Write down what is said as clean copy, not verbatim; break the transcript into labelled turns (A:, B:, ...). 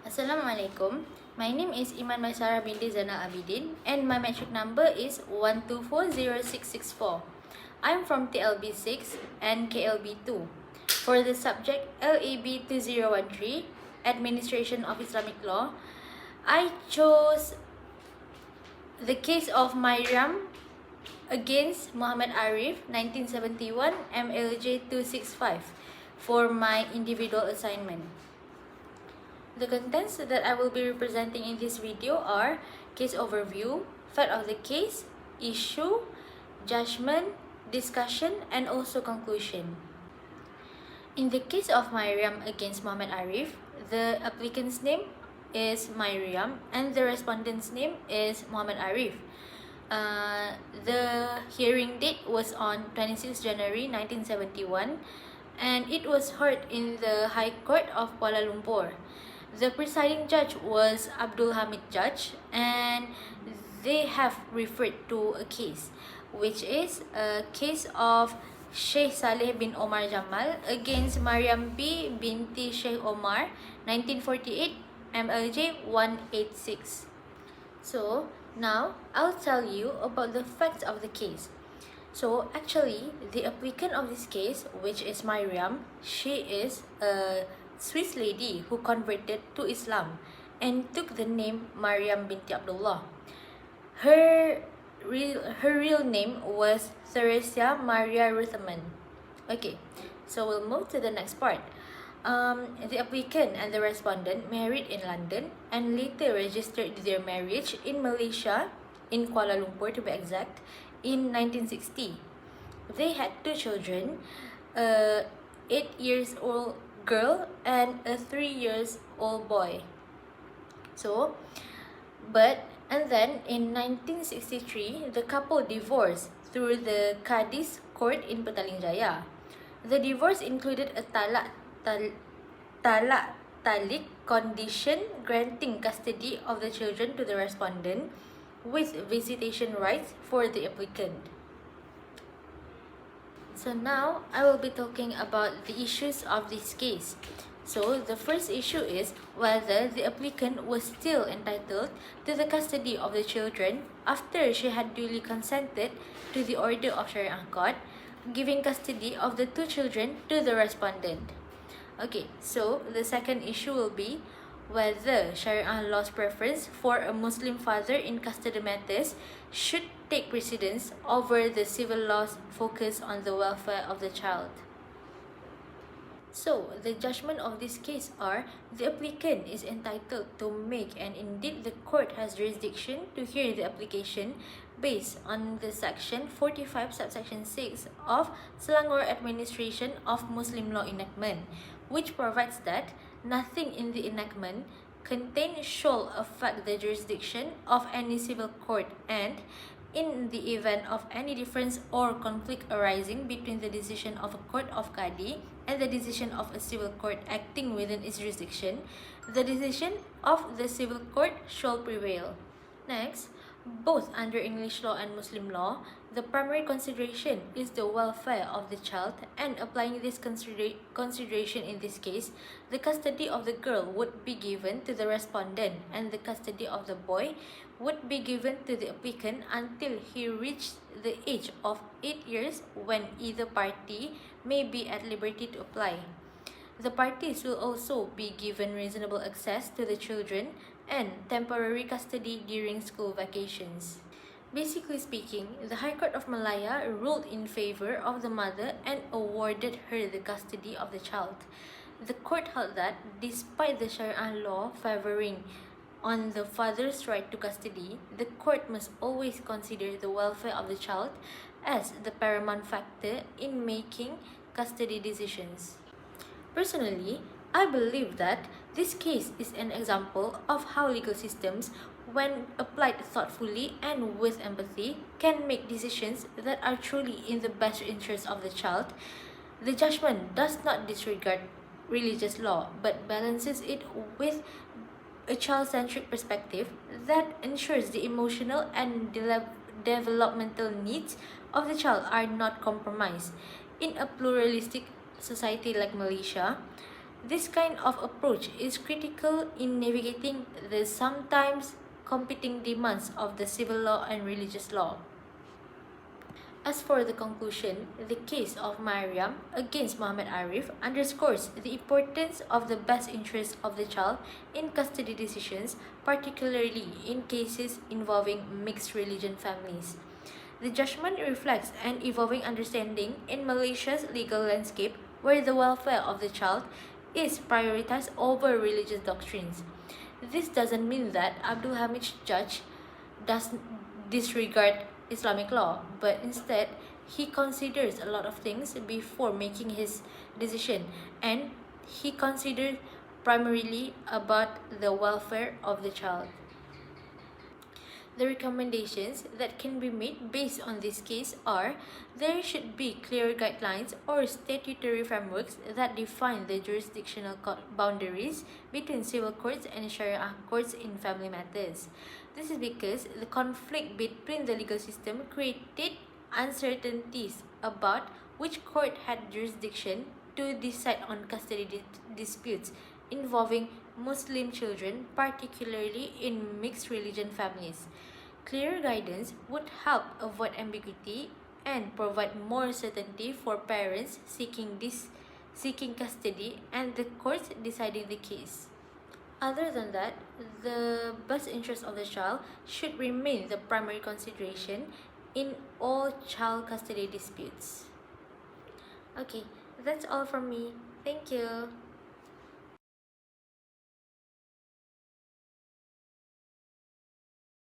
A: Assalamualaikum. My name is Iman Maisara binti Zainal Abidin and my metric number is 1240664. I'm from TLB6 and KLB2. For the subject LAB 2013, Administration of Islamic Law, I chose the case of Myriam against Mohamed Ariff 1971 MLJ 265 for my individual assignment. The contents that I will be representing in this video are case overview, fact of the case, issue, judgment, discussion, and also conclusion. In the case of Myriam against Mohamed Ariff, the applicant's name is Myriam and the respondent's name is Mohamed Ariff. The hearing date was on 26 January 1971 and it was heard in the High Court of Kuala Lumpur. The presiding judge was Abdul Hamid Judge and they have referred to a case which is a case of Sheikh Saleh bin Omar Jamal against Myriam B binti Sheikh Omar 1948 MLJ 186. So now I'll tell you about the facts of the case. So actually the applicant of this case, which is Myriam, she is a Swiss lady who converted to Islam and took the name Myriam binti Abdullah. Her real name was Theresia Maria Ruthman. Okay, so we'll move to the next part. The applicant and the respondent married in London and later registered their marriage in Malaysia, in Kuala Lumpur to be exact, in 1960. They had two children, a 8-year-old girl and a 3-year-old boy. And then in 1963, the couple divorced through the Qadi's court in Petaling Jaya. The divorce included a talik condition granting custody of the children to the respondent with visitation rights for the applicant. So now I will be talking about the issues of this case. So the first issue is whether the applicant was still entitled to the custody of the children after she had duly consented to the order of Sharia court, giving custody of the two children to the respondent. Okay, so the second issue will be whether Sharia law's preference for a Muslim father in custody matters should take precedence over the civil law's focus on the welfare of the child. So, the judgment of this case are the applicant is entitled to make and indeed the court has jurisdiction to hear the application based on the section 45 subsection 6 of Selangor Administration of Muslim Law Enactment, which provides that nothing in the enactment contained shall affect the jurisdiction of any civil court and in the event of any difference or conflict arising between the decision of a court of Qadi and the decision of a civil court acting within its jurisdiction, the decision of the civil court shall prevail. Next, both under English law and Muslim law, the primary consideration is the welfare of the child, and applying this consideration in this case, the custody of the girl would be given to the respondent and the custody of the boy would be given to the applicant until he reached the age of 8 years, when either party may be at liberty to apply. The parties will also be given reasonable access to the children and temporary custody during school vacations. Basically speaking, the High Court of Malaya ruled in favor of the mother and awarded her the custody of the child. The court held that despite the Sharia law favoring on the father's right to custody, the court must always consider the welfare of the child as the paramount factor in making custody decisions. Personally, I believe that this case is an example of how legal systems, when applied thoughtfully and with empathy, can make decisions that are truly in the best interest of the child. The judgment does not disregard religious law, but balances it with a child-centric perspective that ensures the emotional and developmental needs of the child are not compromised. In a pluralistic society like Malaysia, This kind of approach is critical in navigating the sometimes competing demands of the civil law and religious law. As for the conclusion, the case of Myriam against Mohamed Ariff underscores the importance of the best interest of the child in custody decisions, particularly in cases involving mixed religion families. The judgment reflects an evolving understanding in Malaysia's legal landscape where the welfare of the child is prioritized over religious doctrines. This doesn't mean that Abdul Hamid's judge does disregard Islamic law, but instead he considers a lot of things before making his decision, and he considers primarily about the welfare of the child. The recommendations that can be made based on this case are: there should be clear guidelines or statutory frameworks that define the jurisdictional boundaries between civil courts and Sharia courts in family matters. This is because the conflict between the legal system created uncertainties about which court had jurisdiction to decide on custody disputes involving Muslim children, particularly in mixed religion families. Clear guidance would help avoid ambiguity and provide more certainty for parents seeking custody and the courts deciding the case. Other than that, the best interest of the child should remain the primary consideration in all child custody disputes. Okay, that's all from me. Thank you.